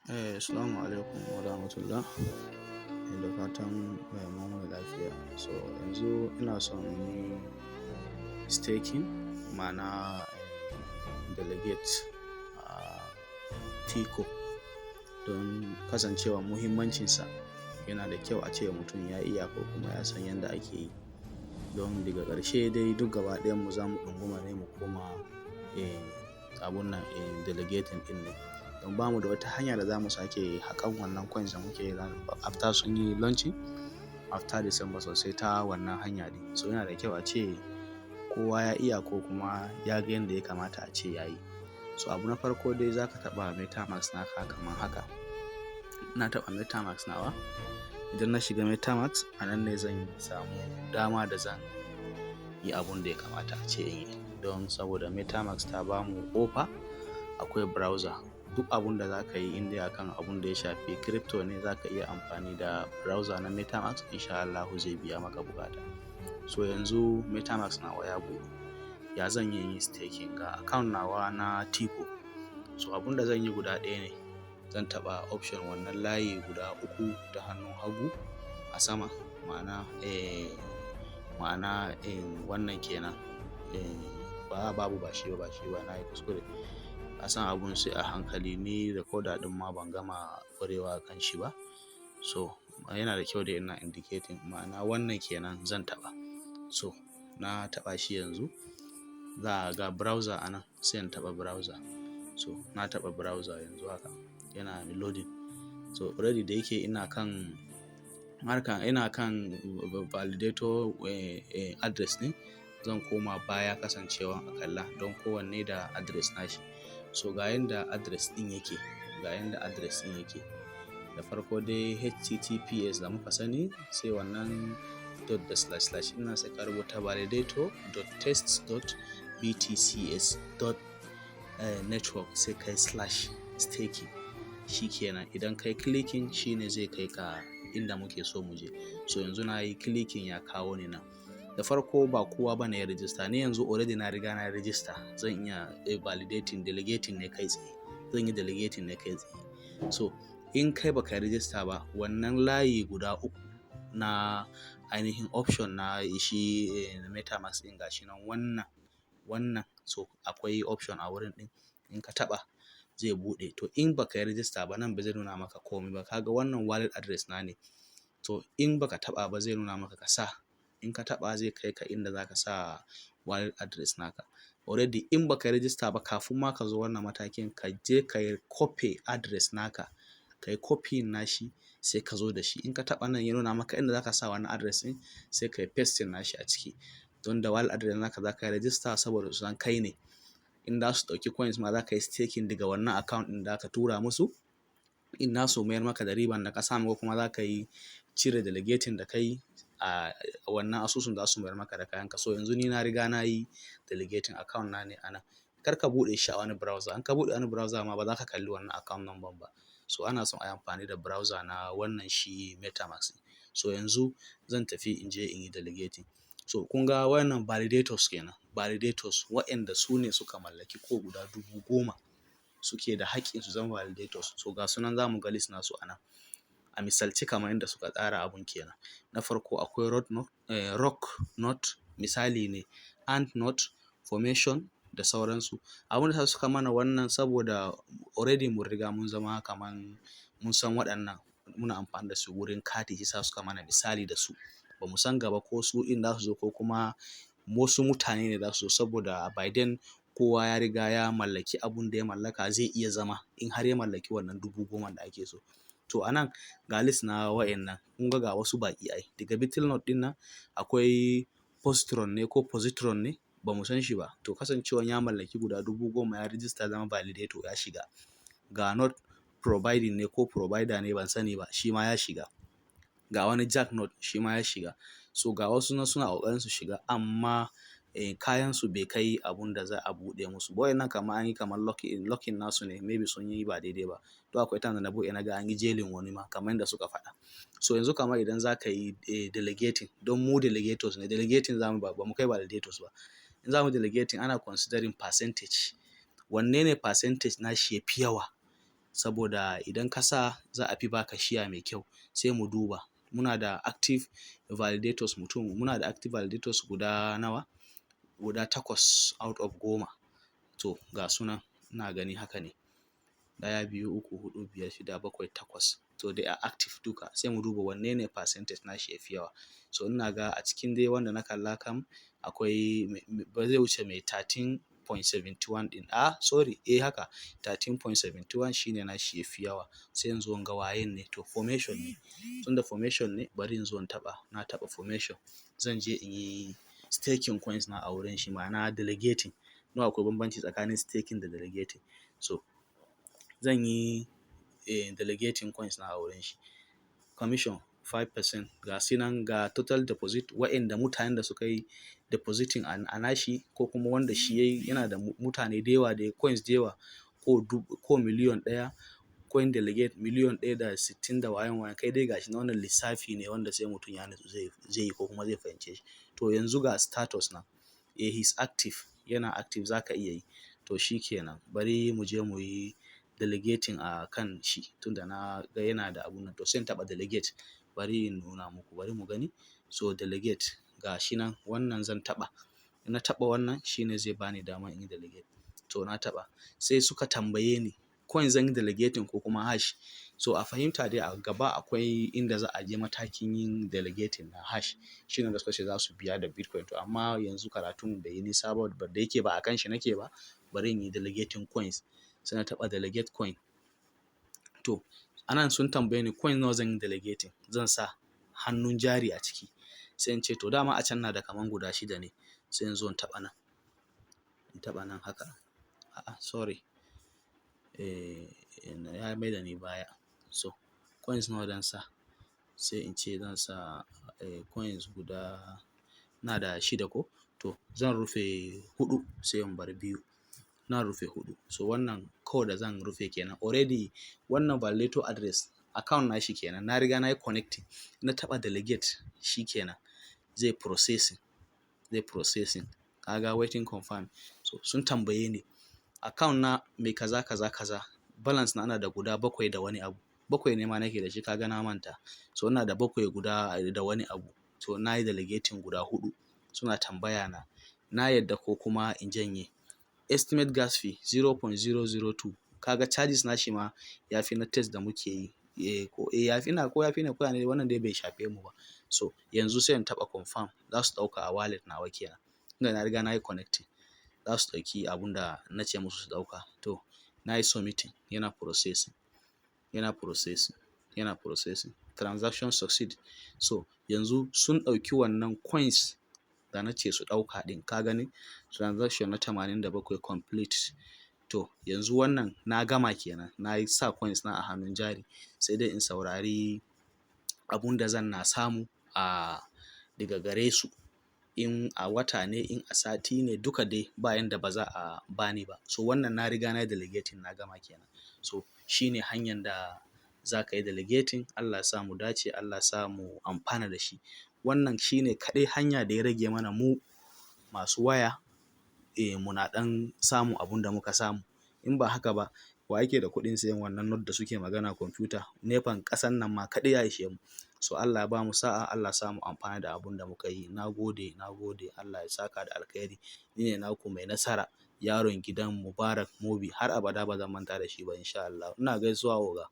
Assalamu alaikum wa rahmatullah. Da fatan mun wuni lafiya. So yanzu ina son in yi staking, ma'ana delegate Tico, don kasancewa muhimmancinsa. Yana da kyau a ce mutum ya iya ko kuma ya san yadda ake yi, don daga ƙarshe dai duk gaba ɗayan mu za mu ɗunguma ne mu koma abun nan delegating ɗin ne. Don ba mu da wata hanya da za mu sake haƙan wannan coins da muke after sun yi launching after December sosai ta wannan hanya ne. So yana da kyau a ce kowa ya iya ko kuma ya ga yadda ya kamata a ce ya yi. So abu na farko dai za ka taɓa MetaMask naka kamar haka. Ina taɓa MetaMask nawa. Idan na shiga MetaMask, a nan ne zan samu dama da zan yi abun da ya kamata a ce in yi. Don saboda MetaMask ta ba mu ƙofa, akwai browser. Duk abun da za ka yi inda akan abun da ya shafi crypto ne, za ka iya amfani da browser na MetaMask. Insha Allahu zai biya maka bukata. So yanzu MetaMask nawa ya buɗe. Ya zan yi staking ga account nawa na Tico. So abun da zan yi guda ɗaya ne. Zan taɓa option wannan layi guda 3 ta hannun hagu a sama, ma'ana wannan kenan. Ba shi ba na yi kuskure. A san abun sai a hankali, ni da koda ɗin ma ban gama ƙwarewa kan shi ba. So yana da kyau da ina indicating, ma'ana wannan kenan zan taɓa. So na taɓa shi yanzu. Za a ga browser a nan, sai in taɓa browser. So na taɓa browser yanzu haka yana loading. So already da yake ina kan validator address ne, zan koma baya kasancewa a kalla don kowanne da address nashi. So ga yanda address ɗin yake. Da farko dai https da muka sani, sai wannan dot da slash ina sai ka rubuta validator.test.btcs.network sai kai /staking. Shikenan, idan kai clicking shine zai kai ka inda muke so mu je. So yanzu na yi clicking ya kawo ni nan. Da farko ba kowa bane ya register. Ni yanzu already na riga na register. Zan iya delegating ne kai tsaye. So in kai baka register ba, wannan layi guda 3 na ainihin option na shi MetaMask ɗin gashi nan, wannan so akwai option a wurin ɗin. In ka taɓa zai buɗe. To in baka register ba, nan ba zai nuna maka komai ba. Kaga wannan wallet address na ne. To in baka taɓa ba zai nuna maka ka sa. In ka taɓa zai kai ka inda zaka sa wallet address naka. Already in baka register ba, kafin ma ka zo wannan matakin, ka je ka yi copy address naka. Ka yi copy nashi sai ka zo da shi. In ka taɓa nan ya nuna maka inda zaka sa wannan address ɗin, sai ka yi pasting nashi a ciki. Don da wallet address naka za ka yi register saboda su san kai ne. In za su ɗauki coins ma za ka yi staking daga wannan account ɗin da aka tura musu. In na so mayar maka da riban da ka samu, ko kuma za ka yi cire delegating da kai a wannan asusun, za su mayar maka da kayanka. So yanzu ni na riga na yi delegating account na ne a nan. Kar ka buɗe shi a wani browser. In ka buɗe wani browser ma ba za ka kalli wannan account number ba. So ana son a yi amfani da browser na wannan shi MetaMask. So yanzu zan tafi in je in yi delegating. So kun ga wannan validators kenan. Validators waɗanda su ne suka mallaki ko guda 10,000 suke da haƙƙin su zama validators. So ga sunan za mu ga list nasu a nan. A misalci kamar yadda suka tsara abun kenan. Na farko akwai rock node, misali ne, ant node, formation da sauransu. Abun da suka mana wannan saboda already mun riga mun zama kaman mun san waɗannan, muna amfani da su wurin kati, shi sa suka mana misali da su. Ba mu san gaba ko su in za su zo ko kuma wasu mutane ne za su zo, saboda by then kowa ya riga ya mallaki abun da ya mallaka, zai iya zama in har ya mallaki wannan 10,000 da ake so. To a nan ga list na waɗannan. Kun ga wasu baƙi ai. Daga Beetle node ɗin nan akwai positron ne, ba mu san shi ba. To kasancewan ya mallaki guda 10,000, ya register zama validator, ya shiga. Ga node providing ne ko provider ne, ban sani ba, shi ma ya shiga. Ga wani jack node, shi ma ya shiga. So ga wasu nan suna ƙoƙarin su shiga, amma kayan su bai kai abun da za a buɗe musu. Waɗannan kamar an yi kamar locking nasu ne, maybe sun yi ba daidai ba. To akwai time da na buɗe na ga an yi jailing wani ma kamar yadda suka faɗa. So yanzu kamar idan za ka yi delegating, don mu delegators ne, delegating za mu ba mu kai validators ba. In za mu delegating ana considering percentage. Wanne ne percentage na shi ya fi yawa? saboda idan ka sa za a fi baka shiya mai kyau. Sai mu duba muna da active validators guda nawa, guda 8 out of 10. To ga sunan ina gani haka ne, 1 2 3 4 5 6 7 8. To they are active duka, sai mu duba wanne ne percentage nashi yafi yawa. So ina ga a cikin dai wanda na kalla kam akwai ba zai wuce mai 13.71 din, haka 13.71 shine nashi yafi yawa. Sai in zo in ga wayen ne, to formation ne, tunda formation ne bari in zo in taɓa, na taɓa formation. Zan je in yi staking coins na a wurin shi, ma'ana delegating. Nawa akwai bambanci tsakanin staking da delegating. So zan yi delegating coins na a wurin shi. Commission 5%, ga sinan ga total deposit wa'inda mutanen da suka yi depositing a nashi, ko kuma wanda shi yayi yana da mutane da yawa da coins da yawa, ko miliyon ɗaya, coin delegate miliyon 1.60 da wayan kai dai gashi na, wannan lissafi ne wanda sai mutum ya nutsu zai yi ko kuma zai fahimce shi. To yanzu ga status na he's active, yana active, zaka iya yi. To shi kenan, bari mu je mu yi delegating a kan shi tunda na ga yana da abun nan. To sai in taɓa delegate, bari in nuna muku, bari mu gani. So delegate ga shi nan, wannan zan taɓa. Na taɓa wannan shine zai bani dama in yi delegate. To na taɓa, sai suka tambaye ni coin zan yi delegating ko kuma hash. So a fahimta dai a gaba akwai inda za a je matakin yin delegating na hash, shine da suka ce za su biya da Bitcoin. To amma yanzu karatun bai yi nisa ba, da yake ba a kan shi nake ba, bari in yi delegating coins. Sai na taɓa delegate coin. To anan sun tambaye ni coin nawa zan yi delegating, zan sa hannun jari a ciki. Sai in ce to dama a can na da kaman guda 6 ne. Sai in zo in taɓa nan, haka. Sorry, ya mai da ni baya. So coins nawa zan sa, sai in ce zan sa coins guda, na da 6 ko, to zan rufe 4 sai in bar 2. Na rufe 4. So wannan code da zan rufe kenan. Already wannan validator address account nashi kenan, na riga na yi connecting. Na taɓa delegate shi kenan, zai processing. Kaga waiting confirm. So sun tambaye ni account na mai kaza kaza kaza, balance na ana da guda 7 da wani abu. 7 ne ma nake da shi, kaga na manta. So ina da 7 guda da wani abu. So na yi delegating guda 4. Suna tambaya na yadda ko kuma in janye. Estimate gas fee 0.002. Kaga charges nashi ma ya fi na test da muke yi. Ya fi ne, wannan dai bai shafe mu ba. So yanzu sai in taɓa confirm, za su ɗauka a wallet nawa kenan. Tunda na riga na yi connecting, za su ɗauki abun da na ce musu su ɗauka. To na yi submitting, yana processing. Transaction succeed. So yanzu sun ɗauki wannan coins da na ce su ɗauka ɗin. Ka gani transaction na 87 complete. To yanzu wannan na gama kenan, na yi sa coins na a hannun jari. Sai dai in saurari abun da zan na samu daga gare su. In a wata ne, in a sati ne, duka dai ba yanda ba za a bani ba. So wannan na riga na yi delegating, na gama kenan. So shine hanyar da za ka yi delegating. Allah sa mu dace, Allah sa mu amfana da shi. Wannan shine kaɗai hanya da ya rage mana mu masu waya, muna ɗan samu abun da muka samu. In ba haka ba, wa yake da kuɗin sayan wannan node da suke magana kwamfuta? Nefan ƙasan nan ma kaɗai ya ishe mu. So Allah ya ba mu sa'a, Allah sa mu amfana da abun da muka yi. Na gode. Allah ya saka da alkhairi. Ni ne naku mai nasara, yaron gidan Mubarak Mobi. Har abada ba zan manta da shi ba insha Allah. Ina gaisuwa oga.